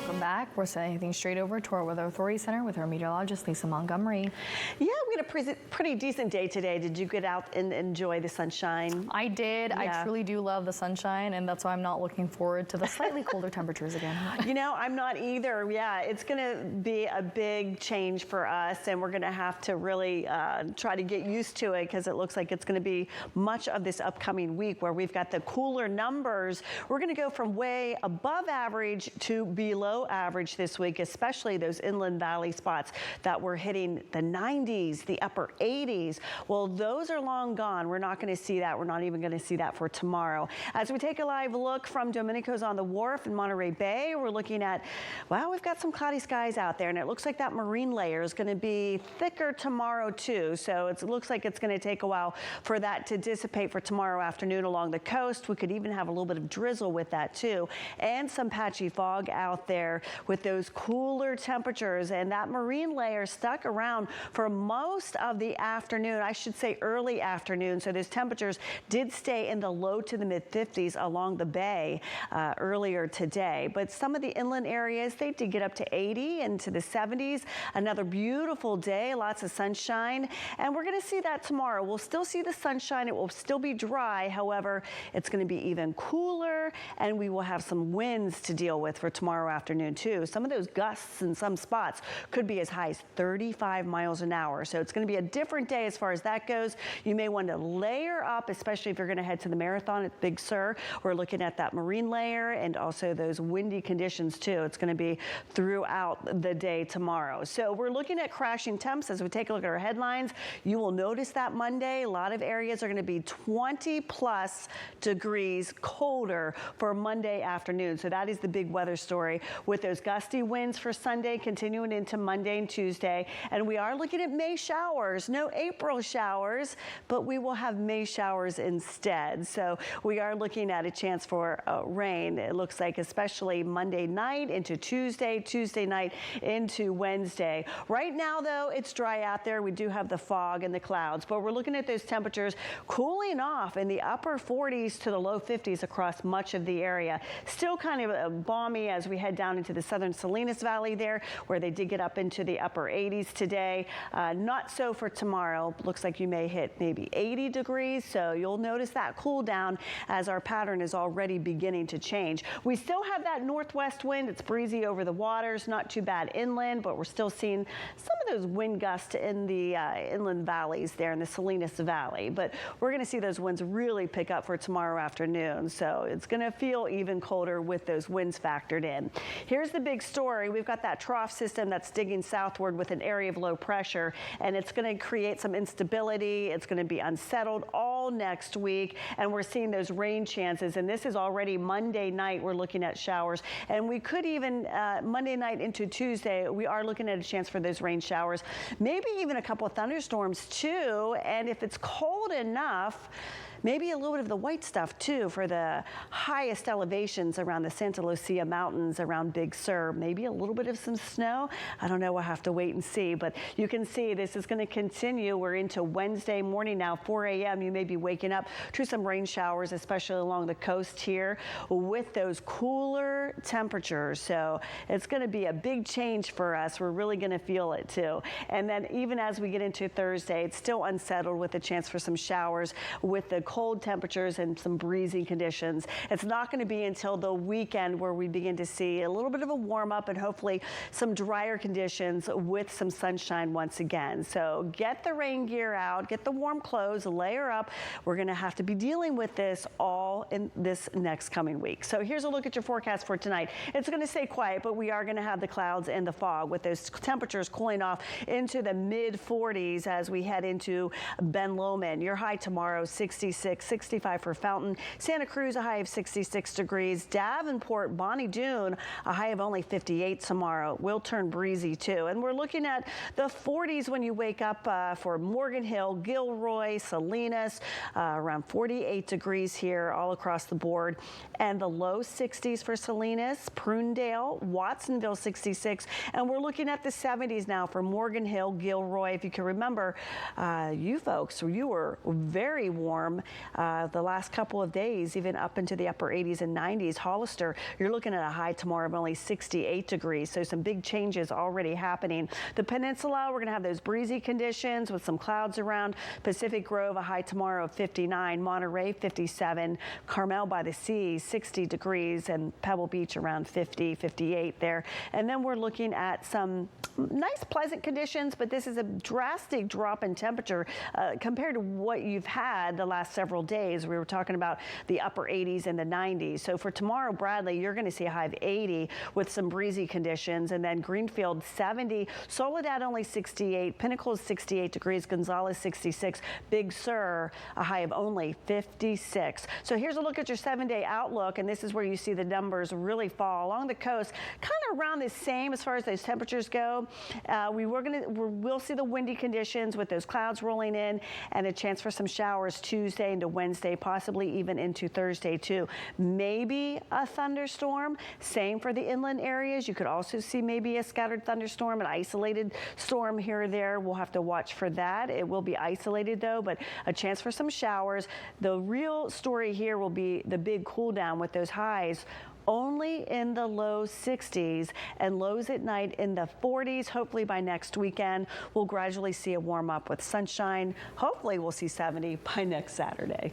Welcome back. We're sending things straight over to our Weather Authority Center with our meteorologist, Lisa Montgomery. Yeah, we had a pretty decent day today. Did you get out and enjoy the sunshine? I did. Yeah. I truly do love the sunshine, and that's why I'm not looking forward to the slightly colder temperatures again. You know, I'm not either. Yeah, it's going to be a big change for us, and we're going to have to really try to get used to it, because it looks like it's going to be much of this upcoming week where we've got the cooler numbers. We're going to go from way above average to below average this week, especially those inland valley spots that were hitting the 90s, the upper 80s. Well, those are long gone. We're not going to see that. We're not even going to see that for tomorrow. As we take a live look from Domenico's on the Wharf in Monterey Bay, we're looking at, well, we've got some cloudy skies out there, and it looks like that marine layer is going to be thicker tomorrow too. So it looks like it's going to take a while for that to dissipate for tomorrow afternoon along the coast. We could even have a little bit of drizzle with that too, and some patchy fog out there with those cooler temperatures, and that marine layer stuck around for most of the afternoon, I should say early afternoon. So those temperatures did stay in the low to the mid 50s along the bay earlier today, but some of the inland areas, they did get up to 80 into the 70s. Another beautiful day, lots of sunshine, and we're going to see that tomorrow. We'll still see the sunshine. It will still be dry. However, it's going to be even cooler, and we will have some winds to deal with for tomorrow afternoon too. Some of those gusts in some spots could be as high as 35 miles an hour. So it's going to be a different day as far as that goes. You may want to layer up, especially if you're going to head to the marathon at Big Sur. We're looking at that marine layer and also those windy conditions too. It's going to be throughout the day tomorrow. So we're looking at crashing temps as we take a look at our headlines. You will notice that Monday, a lot of areas are going to be 20 plus degrees colder for Monday afternoon. So that is the big weather story, with those gusty winds for Sunday continuing into Monday and Tuesday. And we are looking at May showers, no April showers, but we will have May showers instead. So we are looking at a chance for rain. It looks like especially Monday night into Tuesday, Tuesday night into Wednesday. Right now though, it's dry out there. We do have the fog and the clouds, but we're looking at those temperatures cooling off in the upper 40s to the low 50s across much of the area. Still kind of balmy as we head down into the southern Salinas Valley there, where they did get up into the upper 80s today. Not so for tomorrow. Looks like you may hit maybe 80 degrees, so you'll notice that cool down as our pattern is already beginning to change. We still have that northwest wind. It's breezy over the waters, not too bad inland, but we're still seeing some of those wind gusts in the inland valleys there in the Salinas Valley. But we're going to see those winds really pick up for tomorrow afternoon, so it's going to feel even colder with those winds factored in. Here's the big story. We've got that trough system that's digging southward with an area of low pressure, and it's going to create some instability. It's going to be unsettled all next week, and we're seeing those rain chances, and this is already Monday night. We're looking at showers, and we could even Monday night into Tuesday, we are looking at a chance for those rain showers, maybe even a couple of thunderstorms too. And if it's cold enough, maybe a little bit of the white stuff too for the highest elevations around the Santa Lucia Mountains around Big Sur. Maybe a little bit of some snow. I don't know. We'll have to wait and see. But you can see this is going to continue. We're into Wednesday morning now, 4 a.m. You may be waking up to some rain showers, especially along the coast here with those cooler temperatures. So it's going to be a big change for us. We're really going to feel it too. And then even as we get into Thursday, it's still unsettled with a chance for some showers with the cold temperatures and some breezy conditions. It's not going to be until the weekend where we begin to see a little bit of a warm up and hopefully some drier conditions with some sunshine once again. So get the rain gear out, get the warm clothes, layer up. We're going to have to be dealing with this all in this next coming week. So here's a look at your forecast for tonight. It's going to stay quiet, but we are going to have the clouds and the fog with those temperatures cooling off into the mid 40s as we head into Ben Lomond. Your high tomorrow, 66. 65 for Fountain. Santa Cruz, a high of 66 degrees. Davenport, Bonnie Doon, a high of only 58 tomorrow. Will turn breezy too. And we're looking at the 40s when you wake up for Morgan Hill, Gilroy, Salinas, around 48 degrees here all across the board. And the low 60s for Salinas, Prunedale, Watsonville 66. And we're looking at the 70s now for Morgan Hill, Gilroy. If you can remember, you folks, you were very warm The last couple of days, even up into the upper 80s and 90s. Hollister, you're looking at a high tomorrow of only 68 degrees. So some big changes already happening. The peninsula, we're going to have those breezy conditions with some clouds around. Pacific Grove, a high tomorrow of 59. Monterey, 57. Carmel by the Sea, 60 degrees. And Pebble Beach around 50, 58 there. And then we're looking at some nice, pleasant conditions, but this is a drastic drop in temperature compared to what you've had the last several days. We were talking about the upper 80s and the 90s. So for tomorrow, Bradley, you're going to see a high of 80 with some breezy conditions, and then Greenfield 70, Soledad only 68, Pinnacle is 68 degrees, Gonzales 66, Big Sur a high of only 56. So here's a look at your 7-day outlook, and this is where you see the numbers really fall along the coast, kind of around the same as far as those temperatures go. We'll see the windy conditions with those clouds rolling in and a chance for some showers Tuesday into Wednesday, possibly even into Thursday too. Maybe a thunderstorm. Same for the inland areas. You could also see maybe a scattered thunderstorm, an isolated storm here or there. We'll have to watch for that. It will be isolated though, but a chance for some showers. The real story here will be the big cool down with those highs only in the low 60s and lows at night in the 40s. Hopefully by next weekend, we'll gradually see a warm up with sunshine. Hopefully we'll see 70 by next Saturday.